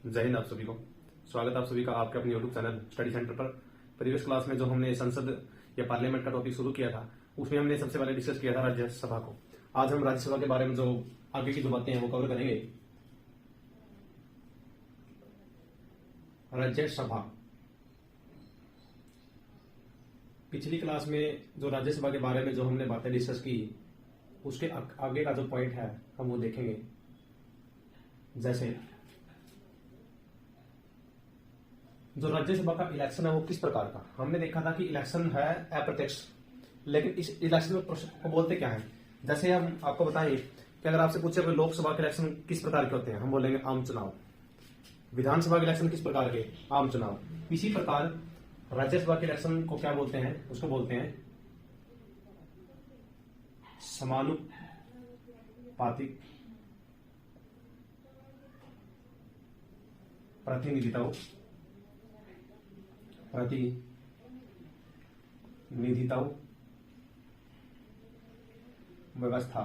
जय हिंद आप सभी को। स्वागत है आप सभी का आपके अपने यूट्यूब चैनल स्टडी सेंटर पर। प्रीवियस क्लास में जो हमने संसद या पार्लियामेंट का टॉपिक शुरू किया था उसमें हमने सबसे पहले डिस्कस किया था राज्यसभा को। आज हम राज्यसभा के बारे में जो आगे की जो बातें हैं वो कवर करेंगे। राज्यसभा, पिछली क्लास में जो राज्यसभा के बारे में जो हमने बातें डिस्कस की उसके आगे का जो पॉइंट है हम वो देखेंगे। जैसे जो राज्यसभा का इलेक्शन है वो किस प्रकार का, हमने देखा था कि इलेक्शन है अप्रत्यक्ष, लेकिन इस इलेक्शन को बोलते क्या है। जैसे हम आपको बताएं कि अगर आपसे पूछे कि लोकसभा के इलेक्शन किस प्रकार के होते हैं, हम बोलेंगे आम चुनाव। विधानसभा के इलेक्शन किस प्रकार के, आम चुनाव। इसी प्रकार राज्यसभा के इलेक्शन को क्या बोलते हैं, उसको बोलते हैं समानुपातिक प्रतिनिधित्व व्यवस्था।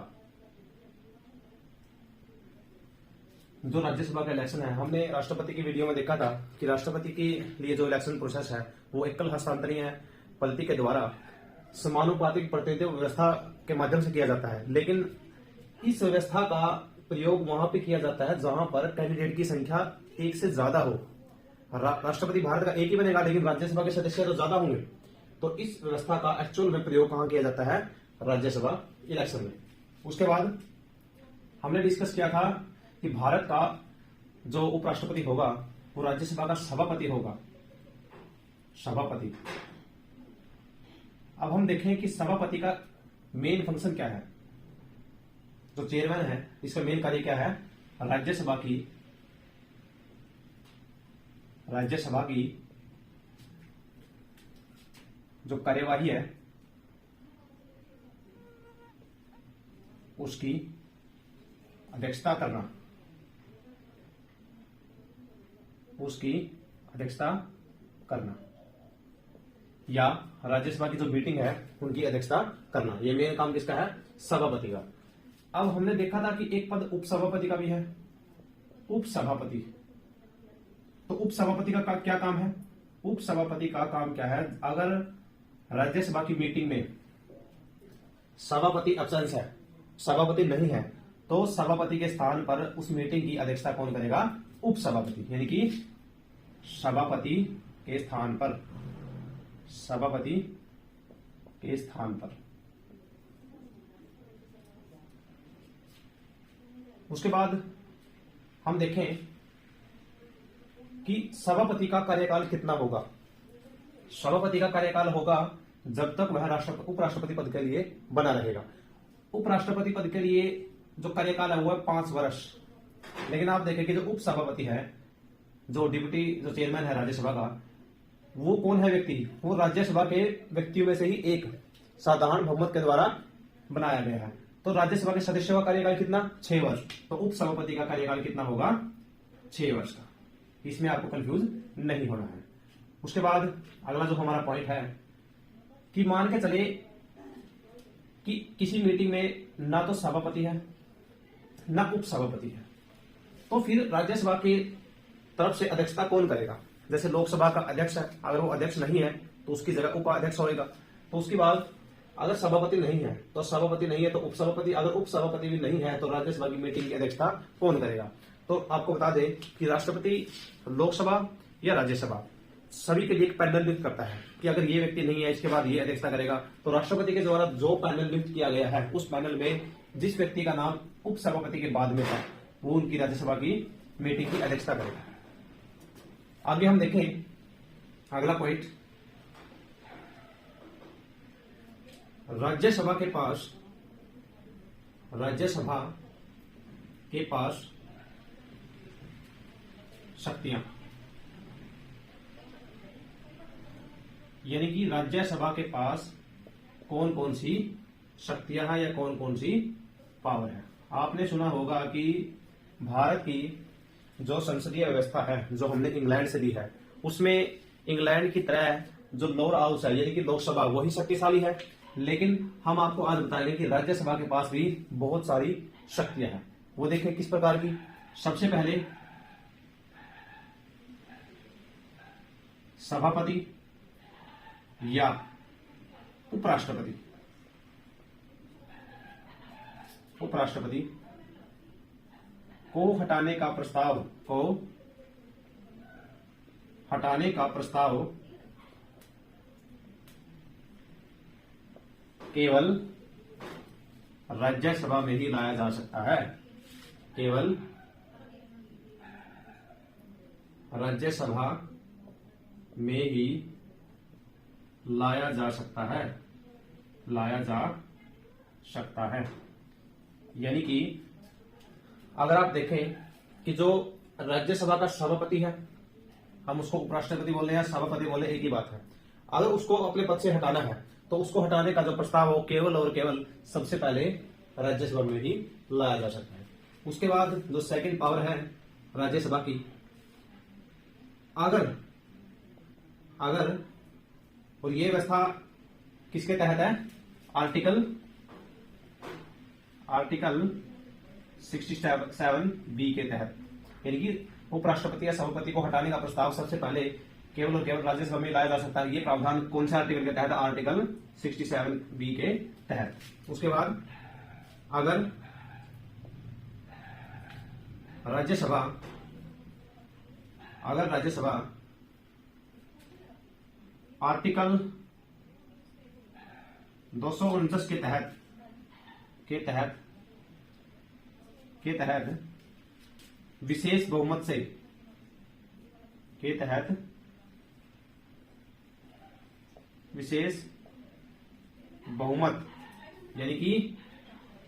जो राज्यसभा का इलेक्शन है, हमने राष्ट्रपति की वीडियो में देखा था कि राष्ट्रपति के लिए जो इलेक्शन प्रोसेस है वो एकल हस्तांतरणीय पद्धति के द्वारा समानुपातिक प्रतिनिधित्व व्यवस्था के माध्यम से किया जाता है। लेकिन इस व्यवस्था का प्रयोग वहां पे किया जाता है जहां पर कैंडिडेट की संख्या एक से ज्यादा हो। राष्ट्रपति भारत का एक ही बनेगा लेकिन राज्यसभा के सदस्य तो ज्यादा होंगे। तो इस व्यवस्था का एक्चुअल में प्रयोग कहां किया जाता है, राज्यसभा इलेक्शन में। उसके बाद हमने डिस्कस किया था कि भारत का जो उपराष्ट्रपति होगा वो राज्यसभा का सभापति होगा, सभापति। अब हम देखें कि सभापति का मेन फंक्शन क्या है। जो चेयरमैन है इसका मेन कार्य क्या है, राज्यसभा की जो कार्यवाही है उसकी अध्यक्षता करना या राज्यसभा की जो मीटिंग है उनकी अध्यक्षता करना। यह मेन काम किसका है, सभापति का। अब हमने देखा था कि एक पद उपसभापति का भी है, उपसभापति। तो उपसभापति का क्या काम है, उपसभापति का काम क्या है, अगर राज्यसभा की मीटिंग में सभापति अब्सेंस है, सभापति नहीं है, तो सभापति के स्थान पर उस मीटिंग की अध्यक्षता कौन करेगा, उपसभापति। यानी कि सभापति के स्थान पर उसके बाद हम देखें कि सभापति का कार्यकाल कितना होगा। सभापति का कार्यकाल होगा जब तक वह उपराष्ट्रपति पद के लिए बना रहेगा। उपराष्ट्रपति पद के लिए जो कार्यकाल है वो है 5 वर्ष। लेकिन आप देखें कि जो उपसभापति है, जो डिप्टी जो चेयरमैन है राज्यसभा का, वो कौन है व्यक्ति, वो राज्यसभा के व्यक्तियों में से ही एक साधारण बहुमत के द्वारा बनाया गया है। तो राज्यसभा के सदस्यों का कार्यकाल कितना, 6 वर्ष। तो उपसभापति का कार्यकाल कितना होगा, 6 वर्ष का। इसमें आपको कंफ्यूज नहीं होना है। उसके बाद अगला जो हमारा पॉइंट है कि मान के चले कि किसी मीटिंग में ना तो सभापति है ना उपसभापति है, तो फिर राज्यसभा की तरफ से अध्यक्षता कौन करेगा। जैसे लोकसभा का अध्यक्ष है, अगर वो अध्यक्ष नहीं है तो उसकी जगह उपाध्यक्ष होगा। तो उसके बाद अगर सभापति नहीं है तो सभापति नहीं है तो उपसभापति, अगर उपसभापति भी नहीं है तो राज्यसभा की मीटिंग की अध्यक्षता कौन करेगा। तो आपको बता दें कि राष्ट्रपति लोकसभा या राज्यसभा सभी के लिए एक पैनल नियुक्त करता है कि अगर ये व्यक्ति नहीं है इसके बाद ये अध्यक्षता करेगा। तो राष्ट्रपति के द्वारा जो पैनल नियुक्त किया गया है उस पैनल में जिस व्यक्ति का नाम उपसभापति के बाद में था वो उनकी राज्यसभा की मीटिंग की अध्यक्षता करेगा। आगे हम देखें अगला पॉइंट, राज्यसभा के पास शक्तियां, यानी कि राज्यसभा के पास कौन कौन सी शक्तियां हैं या कौन कौन सी पावर है। आपने सुना होगा कि भारत की जो संसदीय व्यवस्था है जो हमने इंग्लैंड से ली है, उसमें इंग्लैंड की तरह जो लोअर हाउस है यानी कि लोकसभा वही शक्तिशाली है, लेकिन हम आपको आज बताएंगे कि राज्यसभा के पास भी बहुत सारी शक्तियां हैं। वो देखें किस प्रकार की। सबसे पहले सभापति या उपराष्ट्रपति उपराष्ट्रपति को हटाने का प्रस्ताव केवल राज्यसभा में ही लाया जा सकता है। केवल राज्यसभा में ही लाया जा सकता है। यानी कि अगर आप देखें कि जो राज्यसभा का सभापति है, हम उसको उपराष्ट्रपति बोल रहे हैं या सभापति बोल रहे हैं, एक ही बात है। अगर उसको अपने पद से हटाना है तो उसको हटाने का जो प्रस्ताव हो केवल और केवल सबसे पहले राज्यसभा में ही लाया जा सकता है। उसके बाद जो सेकंड पावर है राज्यसभा की, अगर और ये व्यवस्था किसके तहत है? आर्टिकल 67B के तहत। यानी कि उपराष्ट्रपति या सभापति को हटाने का प्रस्ताव सबसे पहले केवल और केवल राज्यसभा में लाया जा सकता है। ये प्रावधान कौन से आर्टिकल के तहत? आर्टिकल 67B के तहत। उसके बाद अगर राज्यसभा आर्टिकल 249 के तहत विशेष बहुमत से यानी कि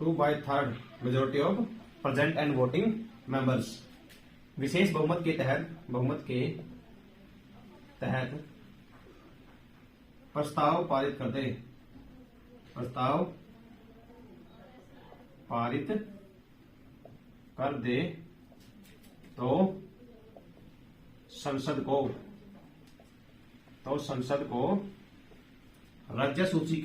2/3 majority of present and voting members, विशेष बहुमत के तहत प्रस्ताव पारित कर दे तो संसद को राज्य सूची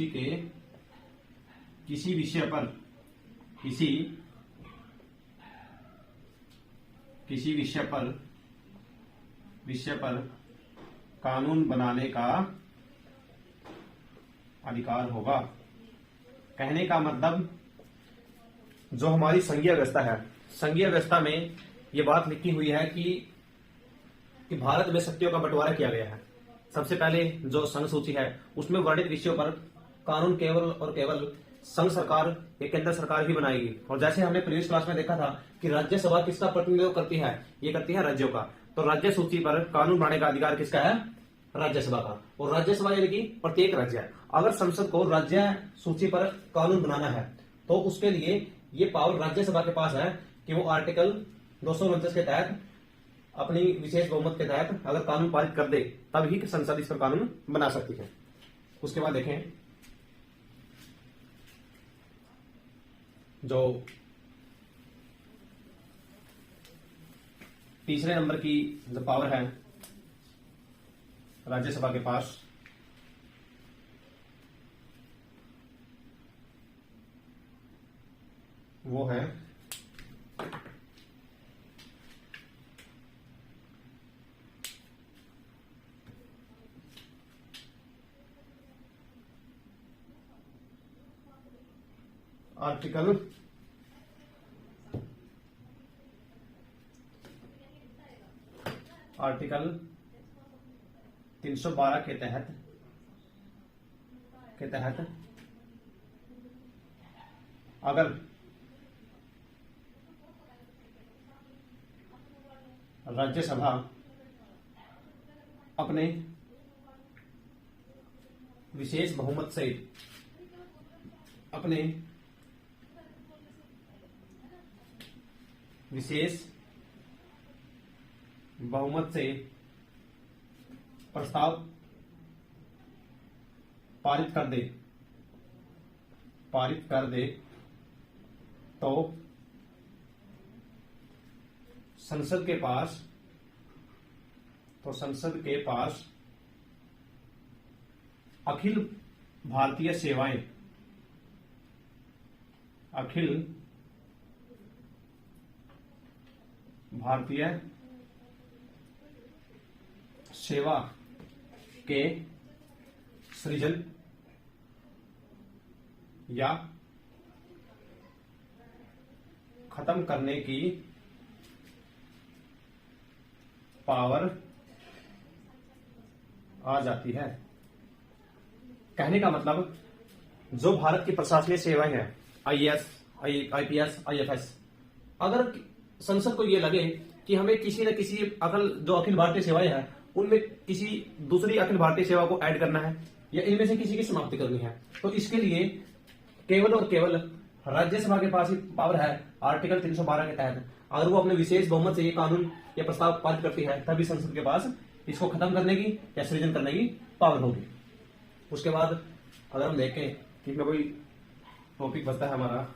के किसी विषय पर कानून बनाने का अधिकार होगा। कहने का मतलब जो हमारी संघीय व्यवस्था है, संघीय व्यवस्था में ये बात लिखी हुई है कि भारत में शक्तियों का बंटवारा किया गया है। सबसे पहले जो संघ सूची है उसमें वर्णित विषयों पर कानून केवल और केवल संघ सरकार या केंद्र सरकार ही बनाएगी। और जैसे हमने प्रीवियस क्लास में देखा था कि राज्यसभा किसका प्रतिनिधित्व करती है? ये करती है राज्यों का। तो राज्य सूची पर कानून बनाने का अधिकार किसका है? राज्यसभा का। और राज्यसभा यानी कि प्रत्येक राज्य, अगर संसद को राज्य सूची पर कानून बनाना है तो उसके लिए ये पावर राज्यसभा के पास है कि वो आर्टिकल 249 के तहत अपनी विशेष बहुमत के तहत अगर कानून पारित कर दे तब ही संसद इस पर कानून बना सकती है। उसके बाद देखें जो तीसरे नंबर की जो पावर है राज्यसभा के पास, वो है आर्टिकल 312 के तहत अगर राज्यसभा अपने विशेष बहुमत से प्रस्ताव पारित कर दे तो संसद के पास अखिल भारतीय भारतीय सेवा के सृजन या खत्म करने की पावर आ जाती है। कहने का मतलब, जो भारत की प्रशासनिक सेवाएं हैं, आईएएस, आईपीएस, आईएफएस, अगर संसद को ये लगे कि हमें किसी न किसी जो अखिल भारतीय सेवाएं हैं उनमें किसी दूसरी अखिल भारतीय सेवा को ऐड करना है या इनमें से किसी की समाप्ति करनी है, तो इसके लिए केवल और केवल राज्यसभा के पास ही पावर है। आर्टिकल 312 के तहत अगर वो अपने विशेष बहुमत से ये कानून या प्रस्ताव पारित करती है, तभी संसद के पास इसको खत्म करने की या सृजन करने की पावर होगी। उसके बाद अगर हम देखें कि इसमें कोई टॉपिक बचता है हमारा,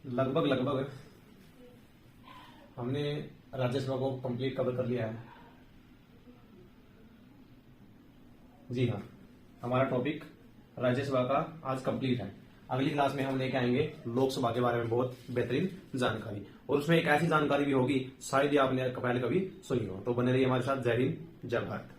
लगभग हमने राज्यसभा को कंप्लीट कवर कर लिया है। जी हाँ, हमारा टॉपिक राज्यसभा का आज कंप्लीट है। अगली क्लास में हम लेके आएंगे लोकसभा के बारे में बहुत बेहतरीन जानकारी, और उसमें एक ऐसी जानकारी भी होगी शायद ही आपने पहले कभी सुनी हो। तो बने रहिए हमारे साथ। जय हिंद, जय भारत।